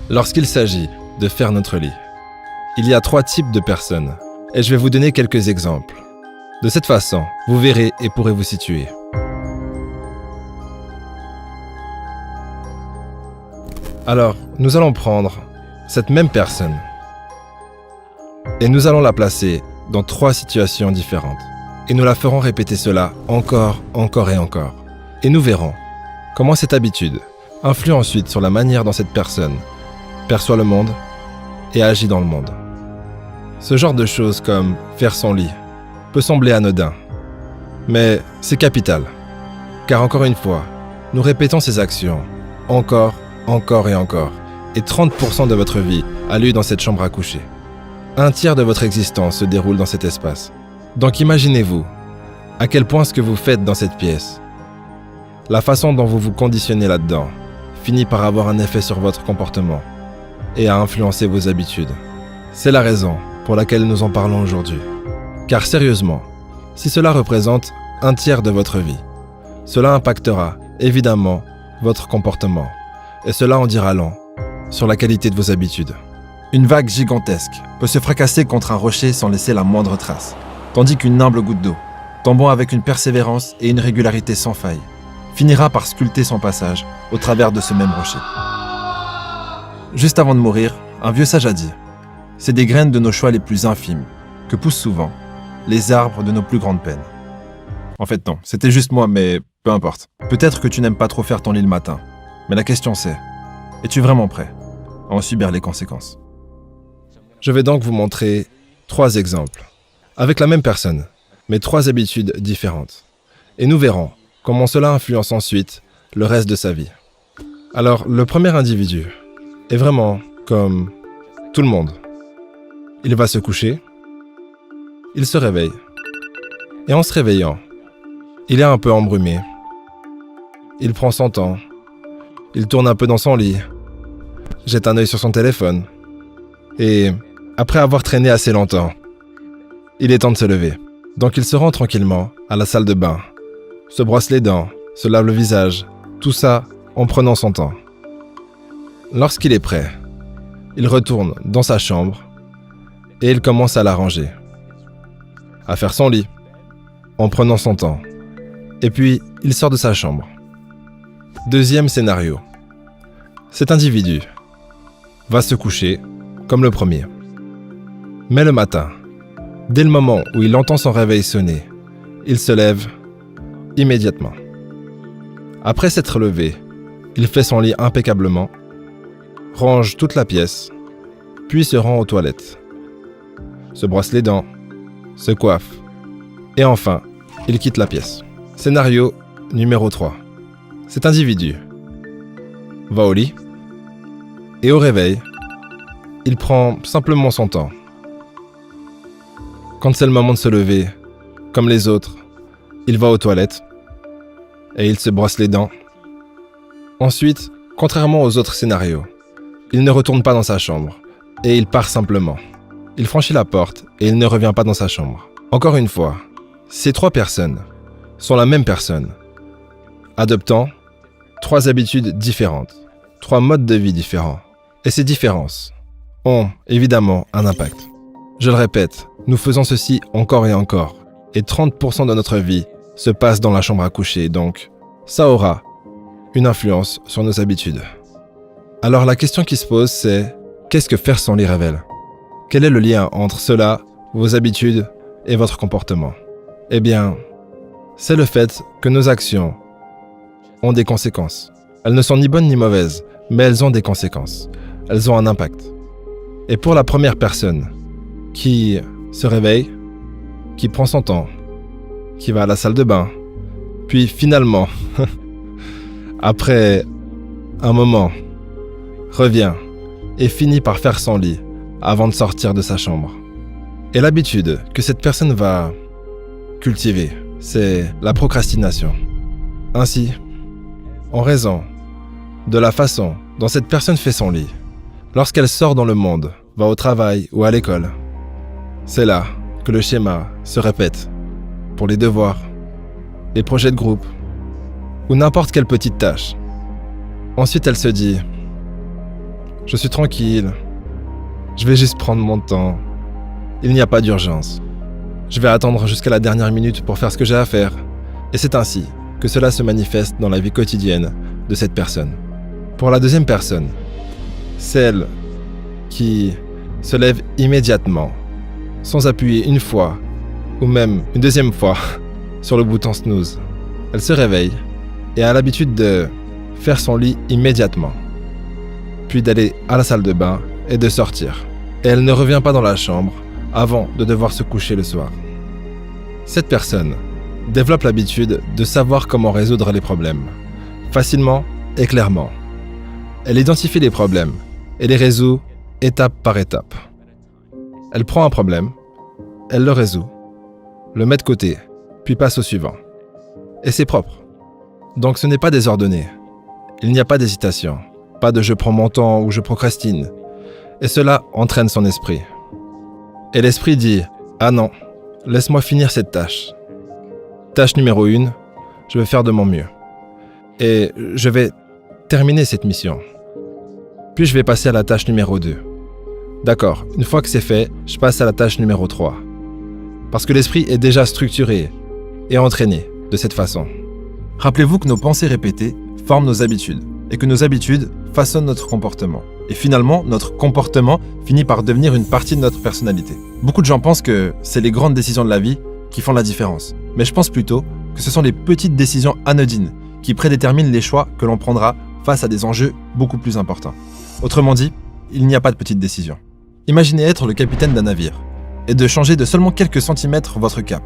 Lorsqu'il s'agit de faire notre lit, il y a 3 types de personnes et je vais vous donner quelques exemples. De cette façon, vous verrez et pourrez vous situer. Alors, nous allons prendre cette même personne et nous allons la placer dans 3 situations différentes. Et nous la ferons répéter cela encore et encore. Et nous verrons comment cette habitude influe ensuite sur la manière dont cette personne perçoit le monde et agit dans le monde. Ce genre de choses comme faire son lit peut sembler anodin, mais c'est capital. Car encore une fois, nous répétons ces actions encore et encore. Et 30% de votre vie a lieu dans cette chambre à coucher. 1/3 de votre existence se déroule dans cet espace. Donc imaginez-vous à quel point ce que vous faites dans cette pièce, la façon dont vous vous conditionnez là-dedans, finit par avoir un effet sur votre comportement et à influencer vos habitudes. C'est la raison pour laquelle nous en parlons aujourd'hui. Car sérieusement, si cela représente 1/3 de votre vie, cela impactera évidemment votre comportement et cela en dira long sur la qualité de vos habitudes. Une vague gigantesque peut se fracasser contre un rocher sans laisser la moindre trace, tandis qu'une humble goutte d'eau, tombant avec une persévérance et une régularité sans faille, finira par sculpter son passage au travers de ce même rocher. Juste avant de mourir, un vieux sage a dit « C'est des graines de nos choix les plus infimes que poussent souvent les arbres de nos plus grandes peines. » En fait non, c'était juste moi, mais peu importe. Peut-être que tu n'aimes pas trop faire ton lit le matin, mais la question c'est, es-tu vraiment prêt à en subir les conséquences? Je vais donc vous montrer 3 exemples, avec la même personne, mais 3 habitudes différentes. Et nous verrons comment cela influence ensuite le reste de sa vie. Alors, le premier individu est vraiment comme tout le monde. Il va se coucher, il se réveille, et en se réveillant, il est un peu embrumé. Il prend son temps, il tourne un peu dans son lit, jette un œil sur son téléphone, et après avoir traîné assez longtemps, il est temps de se lever. Donc il se rend tranquillement à la salle de bain, se brosse les dents, se lave le visage, tout ça en prenant son temps. Lorsqu'il est prêt, il retourne dans sa chambre et il commence à la ranger, à faire son lit, en prenant son temps. Et puis, il sort de sa chambre. Deuxième scénario. Cet individu va se coucher comme le premier. Mais le matin, dès le moment où il entend son réveil sonner, il se lève immédiatement. Après s'être levé, il fait son lit impeccablement, range toute la pièce, puis se rend aux toilettes, se brosse les dents, se coiffe, et enfin, il quitte la pièce. Scénario numéro 3. Cet individu va au lit, et au réveil, il prend simplement son temps. Quand c'est le moment de se lever, comme les autres, il va aux toilettes et il se brosse les dents. Ensuite, contrairement aux autres scénarios, il ne retourne pas dans sa chambre et il part simplement. Il franchit la porte et il ne revient pas dans sa chambre. Encore une fois, ces 3 personnes sont la même personne, adoptant 3 habitudes différentes, 3 modes de vie différents. Et ces différences ont évidemment un impact. Je le répète, nous faisons ceci encore et encore. Et 30% de notre vie se passe dans la chambre à coucher, donc ça aura une influence sur nos habitudes. Alors la question qui se pose, c'est qu'est-ce que faire son lit révèle? Quel est le lien entre cela, vos habitudes et votre comportement? Eh bien, c'est le fait que nos actions ont des conséquences. Elles ne sont ni bonnes ni mauvaises, mais elles ont des conséquences. Elles ont un impact. Et pour la première personne qui se réveille, qui prend son temps, qui va à la salle de bain, puis finalement, après un moment, revient et finit par faire son lit avant de sortir de sa chambre. Et l'habitude que cette personne va cultiver, c'est la procrastination. Ainsi, en raison de la façon dont cette personne fait son lit, lorsqu'elle sort dans le monde, va au travail ou à l'école, c'est là que le schéma se répète pour les devoirs, les projets de groupe ou n'importe quelle petite tâche. Ensuite, elle se dit « Je suis tranquille. Je vais juste prendre mon temps. Il n'y a pas d'urgence. Je vais attendre jusqu'à la dernière minute pour faire ce que j'ai à faire. Et c'est ainsi que cela se manifeste dans la vie quotidienne de cette personne. Pour la deuxième personne, celle qui se lève immédiatement, sans appuyer une fois, ou même une deuxième fois, sur le bouton snooze. Elle se réveille et a l'habitude de faire son lit immédiatement, puis d'aller à la salle de bain et de sortir. Et elle ne revient pas dans la chambre avant de devoir se coucher le soir. Cette personne développe l'habitude de savoir comment résoudre les problèmes, facilement et clairement. Elle identifie les problèmes et les résout étape par étape. Elle prend un problème, elle le résout, le met de côté, puis passe au suivant. Et c'est propre. Donc ce n'est pas désordonné. Il n'y a pas d'hésitation, pas de je prends mon temps ou je procrastine. Et cela entraîne son esprit. Et l'esprit dit « Ah non, laisse-moi finir cette tâche. Tâche numéro 1, je vais faire de mon mieux. Et je vais terminer cette mission. Puis je vais passer à la tâche numéro 2. D'accord, une fois que c'est fait, je passe à la tâche numéro 3. Parce que l'esprit est déjà structuré et entraîné de cette façon. Rappelez-vous que nos pensées répétées forment nos habitudes et que nos habitudes façonnent notre comportement. Et finalement, notre comportement finit par devenir une partie de notre personnalité. Beaucoup de gens pensent que c'est les grandes décisions de la vie qui font la différence. Mais je pense plutôt que ce sont les petites décisions anodines qui prédéterminent les choix que l'on prendra face à des enjeux beaucoup plus importants. Autrement dit, il n'y a pas de petites décisions. Imaginez être le capitaine d'un navire et de changer de seulement quelques centimètres votre cap.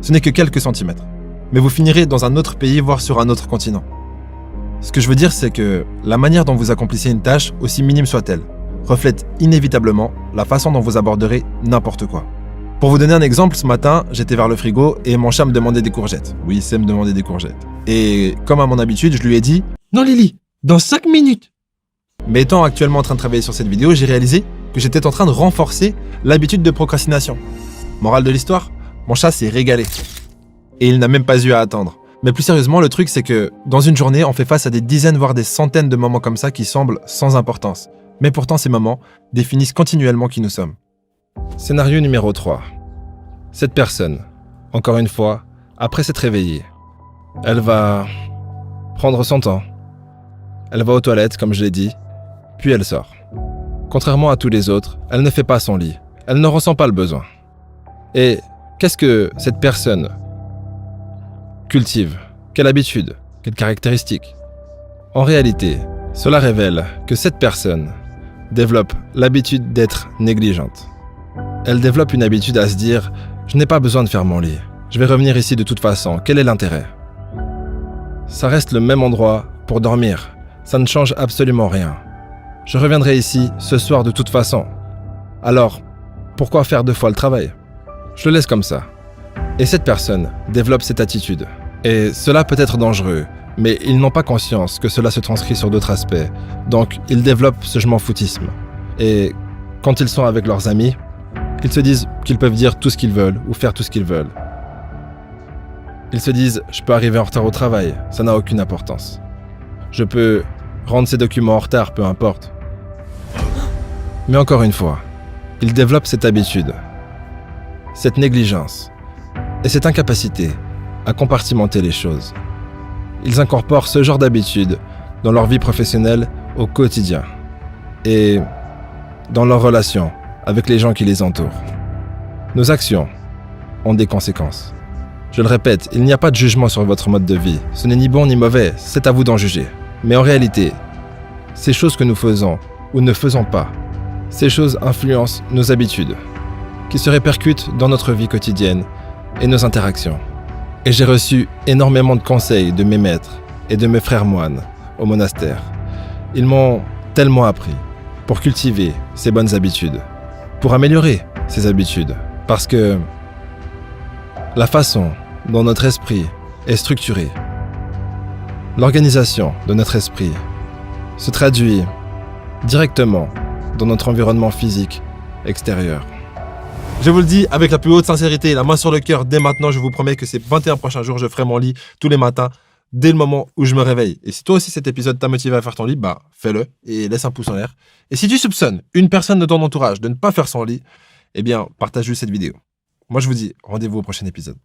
Ce n'est que quelques centimètres. Mais vous finirez dans un autre pays, voire sur un autre continent. Ce que je veux dire, c'est que la manière dont vous accomplissez une tâche, aussi minime soit-elle, reflète inévitablement la façon dont vous aborderez n'importe quoi. Pour vous donner un exemple, ce matin, j'étais vers le frigo et mon chat me demandait des courgettes. Oui, c'est me demander des courgettes. Et comme à mon habitude, je lui ai dit « Non Lily, dans 5 minutes !» Mais étant actuellement en train de travailler sur cette vidéo, j'ai réalisé que j'étais en train de renforcer l'habitude de procrastination. Morale de l'histoire, mon chat s'est régalé. Et il n'a même pas eu à attendre. Mais plus sérieusement, le truc c'est que dans une journée, on fait face à des dizaines voire des centaines de moments comme ça qui semblent sans importance. Mais pourtant ces moments définissent continuellement qui nous sommes. Scénario numéro 3. Cette personne, encore une fois, après s'être réveillée, elle va prendre son temps. Elle va aux toilettes, comme je l'ai dit, puis elle sort. Contrairement à tous les autres, elle ne fait pas son lit. Elle ne ressent pas le besoin. Et qu'est-ce que cette personne cultive? Quelle habitude? Quelle caractéristique? En réalité, cela révèle que cette personne développe l'habitude d'être négligente. Elle développe une habitude à se dire « Je n'ai pas besoin de faire mon lit. Je vais revenir ici de toute façon. Quel est l'intérêt ?» Ça reste le même endroit pour dormir. Ça ne change absolument rien. Je reviendrai ici ce soir de toute façon. Alors, pourquoi faire 2 fois le travail? Je le laisse comme ça. Et cette personne développe cette attitude. Et cela peut être dangereux, mais ils n'ont pas conscience que cela se transcrit sur d'autres aspects. Donc, ils développent ce je m'en foutisme. Et quand ils sont avec leurs amis, ils se disent qu'ils peuvent dire tout ce qu'ils veulent ou faire tout ce qu'ils veulent. Ils se disent « Je peux arriver en retard au travail, ça n'a aucune importance. Je peux rendre ces documents en retard, peu importe. » Mais encore une fois, ils développent cette habitude, cette négligence et cette incapacité à compartimenter les choses. Ils incorporent ce genre d'habitude dans leur vie professionnelle au quotidien et dans leurs relations avec les gens qui les entourent. Nos actions ont des conséquences. Je le répète, il n'y a pas de jugement sur votre mode de vie. Ce n'est ni bon ni mauvais, c'est à vous d'en juger. Mais en réalité, ces choses que nous faisons ou ne faisons pas, ces choses influencent nos habitudes, qui se répercutent dans notre vie quotidienne et nos interactions. Et j'ai reçu énormément de conseils de mes maîtres et de mes frères moines au monastère. Ils m'ont tellement appris pour cultiver ces bonnes habitudes, pour améliorer ces habitudes, parce que la façon dont notre esprit est structuré, l'organisation de notre esprit se traduit directement dans notre environnement physique extérieur. Je vous le dis avec la plus haute sincérité, la main sur le cœur, dès maintenant, je vous promets que ces 21 prochains jours, je ferai mon lit tous les matins dès le moment où je me réveille. Et si toi aussi cet épisode t'a motivé à faire ton lit, bah fais-le et laisse un pouce en l'air. Et si tu soupçonnes une personne de ton entourage de ne pas faire son lit, eh bien partage-lui cette vidéo. Moi je vous dis rendez-vous au prochain épisode.